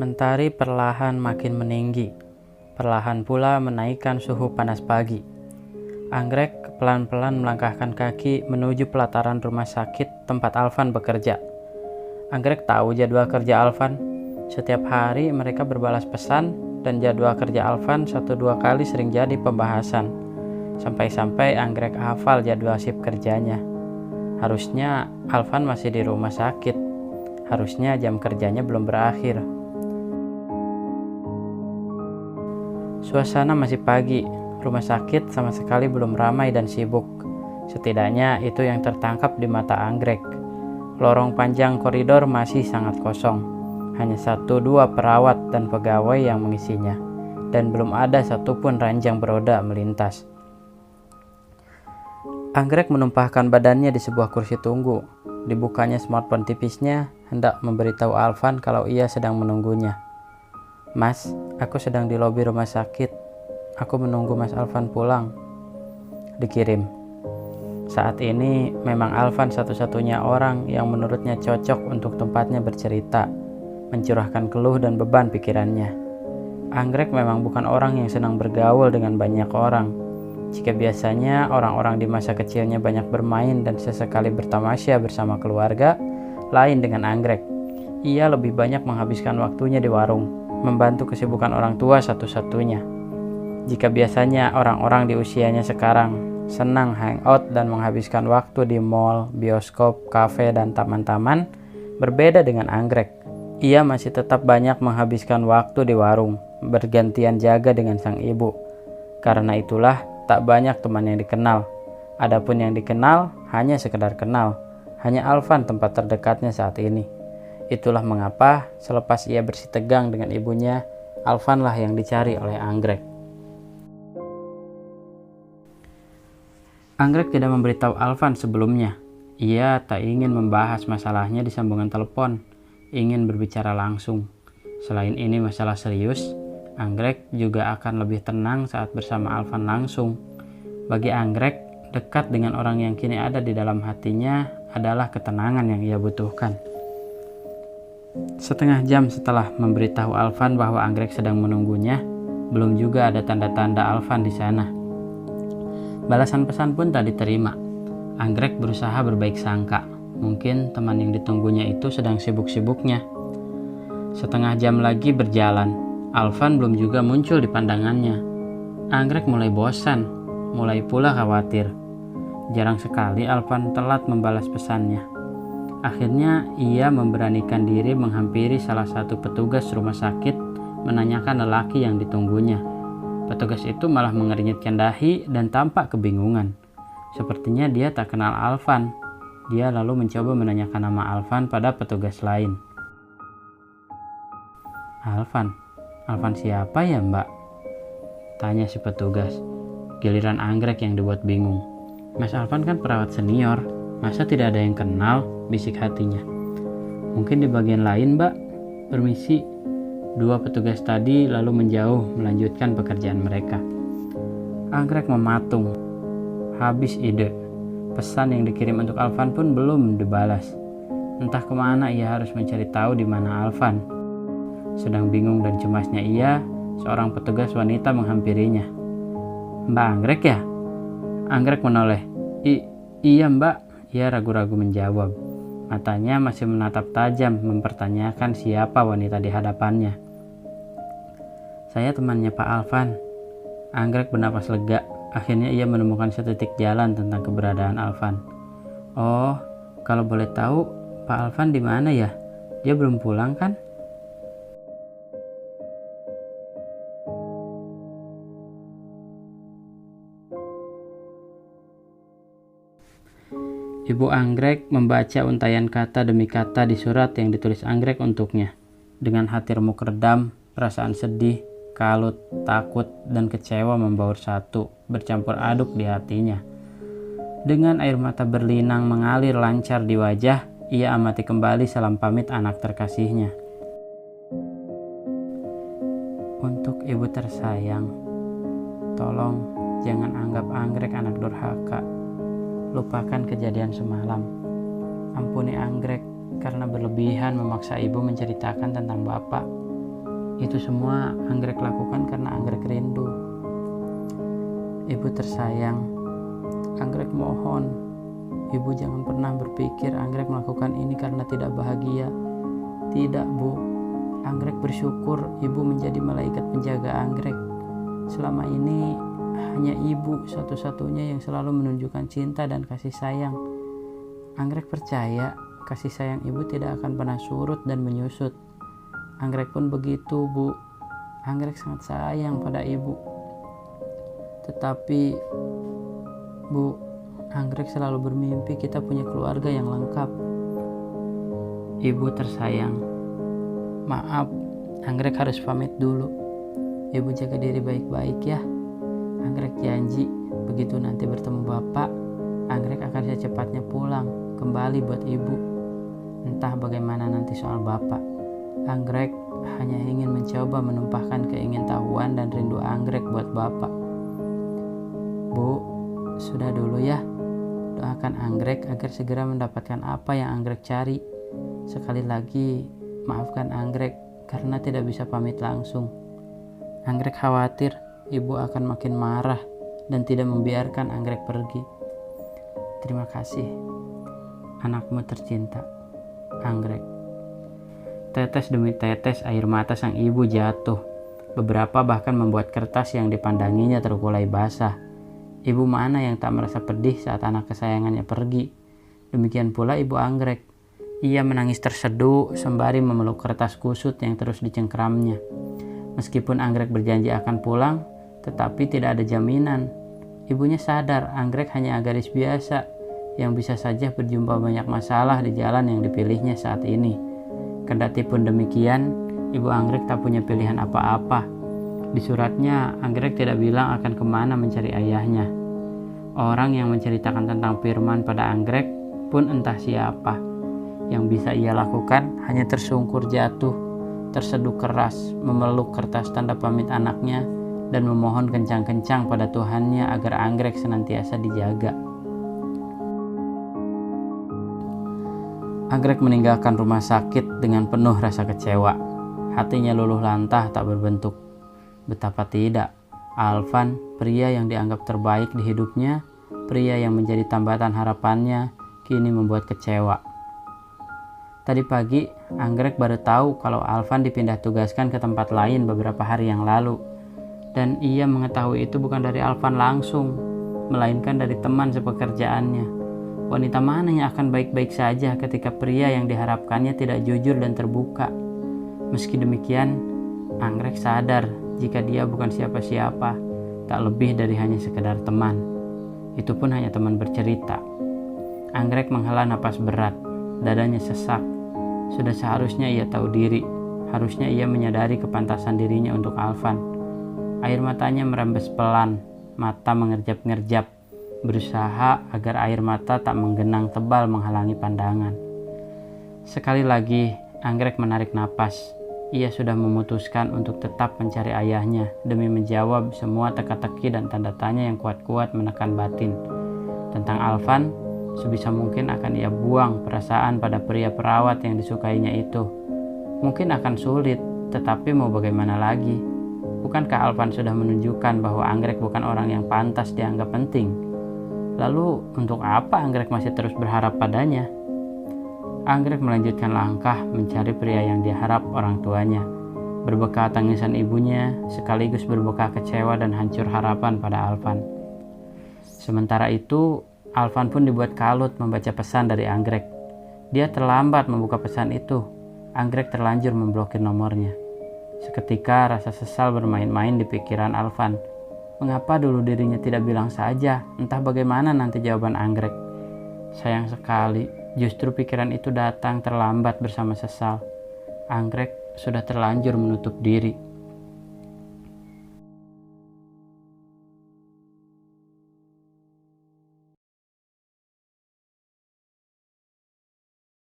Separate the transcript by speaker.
Speaker 1: Mentari perlahan makin meninggi, perlahan pula menaikkan suhu panas pagi. Anggrek pelan-pelan melangkahkan kaki menuju pelataran rumah sakit tempat Alvan bekerja. Anggrek tahu jadwal kerja Alvan. Setiap hari mereka berbalas pesan dan jadwal kerja Alvan 1-2 kali sering jadi pembahasan. Sampai-sampai Anggrek hafal jadwal shift kerjanya. Harusnya Alvan masih di rumah sakit. Harusnya jam kerjanya belum berakhir. Suasana masih pagi, rumah sakit sama sekali belum ramai dan sibuk. Setidaknya itu yang tertangkap di mata Anggrek. Lorong panjang koridor masih sangat kosong. Hanya 1-2 perawat dan pegawai yang mengisinya. Dan belum ada satupun ranjang beroda melintas. Anggrek menumpahkan badannya di sebuah kursi tunggu. Dibukanya smartphone tipisnya hendak memberitahu Alvan kalau ia sedang menunggunya. "Mas, aku sedang di lobi rumah sakit. Aku menunggu Mas Alvan pulang." Dikirim. Saat ini memang Alvan satu-satunya orang yang menurutnya cocok untuk tempatnya bercerita, mencurahkan keluh dan beban pikirannya. Anggrek memang bukan orang yang senang bergaul dengan banyak orang. Jika biasanya orang-orang di masa kecilnya banyak bermain dan sesekali bertamasya bersama keluarga, lain dengan Anggrek. Ia lebih banyak menghabiskan waktunya di warung, membantu kesibukan orang tua satu-satunya. Jika biasanya orang-orang di usianya sekarang senang hangout dan menghabiskan waktu di mall, bioskop, kafe, dan taman-taman, berbeda dengan Anggrek. Ia masih tetap banyak menghabiskan waktu di warung, bergantian jaga dengan sang ibu. Karena itulah tak banyak teman yang dikenal. Adapun yang dikenal hanya sekedar kenal. Hanya Alvan tempat terdekatnya saat ini. Itulah mengapa selepas ia bersih tegang dengan ibunya, Alvan lah yang dicari oleh Anggrek. Anggrek tidak memberitahu Alvan sebelumnya. Ia tak ingin membahas masalahnya di sambungan telepon, ingin berbicara langsung. Selain ini masalah serius, Anggrek juga akan lebih tenang saat bersama Alvan langsung. Bagi Anggrek, dekat dengan orang yang kini ada di dalam hatinya adalah ketenangan yang ia butuhkan. Setengah jam setelah memberitahu Alvan bahwa Anggrek sedang menunggunya, belum juga ada tanda-tanda Alvan di sana. Balasan pesan pun tak diterima. Anggrek berusaha berbaik sangka. Mungkin teman yang ditunggunya itu sedang sibuk-sibuknya. Setengah jam lagi berjalan. Alvan belum juga muncul di pandangannya. Anggrek mulai bosan, mulai pula khawatir. Jarang sekali Alvan telat membalas pesannya. Akhirnya ia memberanikan diri menghampiri salah satu petugas rumah sakit menanyakan lelaki yang ditunggunya. Petugas itu malah mengernyitkan dahi dan tampak kebingungan. Sepertinya dia tak kenal Alvan. Dia lalu mencoba menanyakan nama Alvan pada petugas lain. Alvan siapa ya, Mbak?" tanya si petugas. Giliran Anggrek yang dibuat bingung. "Mas Alvan kan perawat senior, masa tidak ada yang kenal?" bisik hatinya. "Mungkin di bagian lain, Mbak. Permisi." Dua petugas tadi lalu menjauh melanjutkan pekerjaan mereka. Anggrek mematung. Habis ide. Pesan yang dikirim untuk Alvan pun belum dibalas. Entah kemana ia harus mencari tahu di mana Alvan. Sedang bingung dan cemasnya ia, seorang petugas wanita menghampirinya. "Mbak Anggrek ya?" Anggrek menoleh. Iya Mbak," ia ragu-ragu menjawab. Matanya masih menatap tajam mempertanyakan siapa wanita di hadapannya. "Saya temannya Pak Alvan." Anggrek bernapas lega. Akhirnya ia menemukan setitik jalan tentang keberadaan Alvan. "Oh, kalau boleh tahu Pak Alvan di mana ya? Dia belum pulang kan?" Ibu Anggrek membaca untayan kata demi kata di surat yang ditulis Anggrek untuknya. Dengan hati remuk redam, perasaan sedih, kalut, takut, dan kecewa membaur satu, bercampur aduk di hatinya. Dengan air mata berlinang mengalir lancar di wajah, ia amati kembali salam pamit anak terkasihnya. "Untuk ibu tersayang, tolong jangan anggap Anggrek anak durhaka. Lupakan kejadian semalam. Ampuni Anggrek karena berlebihan memaksa ibu menceritakan tentang bapak. Itu semua anggrek lakukan karena anggrek rindu. Ibu tersayang, anggrek mohon, ibu jangan pernah berpikir anggrek melakukan ini karena tidak bahagia. Tidak, Bu. Anggrek bersyukur ibu menjadi malaikat penjaga anggrek. Selama ini hanya ibu satu-satunya yang selalu menunjukkan cinta dan kasih sayang. Anggrek percaya kasih sayang ibu tidak akan pernah surut dan menyusut. Anggrek pun begitu, Bu. Anggrek sangat sayang pada ibu. Tetapi, Bu, anggrek selalu bermimpi kita punya keluarga yang lengkap. Ibu tersayang, maaf, anggrek harus pamit dulu. Ibu jaga diri baik-baik ya. Anggrek janji, begitu nanti bertemu Bapak, anggrek akan secepatnya pulang, kembali buat ibu. Entah bagaimana nanti soal Bapak. Anggrek hanya ingin mencoba menumpahkan keingintahuan dan rindu anggrek buat Bapak. Bu, sudah dulu ya. Doakan anggrek agar segera mendapatkan apa yang anggrek cari. Sekali lagi, maafkan anggrek karena tidak bisa pamit langsung. Anggrek khawatir ibu akan makin marah dan tidak membiarkan anggrek pergi. Terima kasih, anakmu tercinta, anggrek. Tetes demi tetes air mata sang ibu jatuh. Beberapa bahkan membuat kertas yang dipandanginya terkulai basah. Ibu mana yang tak merasa pedih saat anak kesayangannya pergi? Demikian pula ibu anggrek. Ia menangis terseduh sembari memeluk kertas kusut yang terus dicengkramnya. Meskipun anggrek berjanji akan pulang, tetapi tidak ada jaminan. Ibunya sadar anggrek hanya gadis biasa yang bisa saja berjumpa banyak masalah di jalan yang dipilihnya saat ini. Kendati pun demikian, ibu anggrek tak punya pilihan apa-apa. Di suratnya, anggrek tidak bilang akan kemana mencari ayahnya. Orang yang menceritakan tentang Firman pada anggrek pun entah siapa. Yang bisa ia lakukan hanya tersungkur jatuh, terseduh keras, memeluk kertas tanda pamit anaknya, dan memohon kencang-kencang pada Tuhannya agar anggrek senantiasa dijaga. Anggrek meninggalkan rumah sakit dengan penuh rasa kecewa. Hatinya luluh lantah tak berbentuk. Betapa tidak, Alvan, pria yang dianggap terbaik di hidupnya, pria yang menjadi tambatan harapannya, kini membuat kecewa. Tadi pagi, anggrek baru tahu kalau Alvan dipindah tugaskan ke tempat lain beberapa hari yang lalu. Dan ia mengetahui itu bukan dari Alvan langsung, melainkan dari teman sepekerjaannya. Wanita mana yang akan baik-baik saja ketika pria yang diharapkannya tidak jujur dan terbuka? Meski demikian, anggrek sadar jika dia bukan siapa-siapa, tak lebih dari hanya sekedar teman. Itu pun hanya teman bercerita. Anggrek menghela napas berat, dadanya sesak. Sudah seharusnya ia tahu diri, harusnya ia menyadari kepantasan dirinya untuk Alvan. Air matanya merembes pelan, mata mengerjap-ngerjap, berusaha agar air mata tak menggenang tebal menghalangi pandangan. Sekali lagi, anggrek menarik napas. Ia sudah memutuskan untuk tetap mencari ayahnya demi menjawab semua teka-teki dan tanda tanya yang kuat-kuat menekan batin. Tentang Alvan, sebisa mungkin akan ia buang perasaan pada pria perawat yang disukainya itu. Mungkin akan sulit, tetapi mau bagaimana lagi? Bukankah Alvan sudah menunjukkan bahwa anggrek bukan orang yang pantas dianggap penting? Lalu untuk apa anggrek masih terus berharap padanya? Anggrek melanjutkan langkah mencari pria yang diharap orang tuanya. Berbekal tangisan ibunya, sekaligus berbekal kecewa dan hancur harapan pada Alvan. Sementara itu, Alvan pun dibuat kalut membaca pesan dari anggrek. Dia terlambat membuka pesan itu. Anggrek terlanjur memblokir nomornya. Seketika rasa sesal bermain-main di pikiran Alvan. Mengapa dulu dirinya tidak bilang saja, entah bagaimana nanti jawaban anggrek. Sayang sekali, justru pikiran itu datang terlambat bersama sesal. Anggrek sudah terlanjur menutup diri.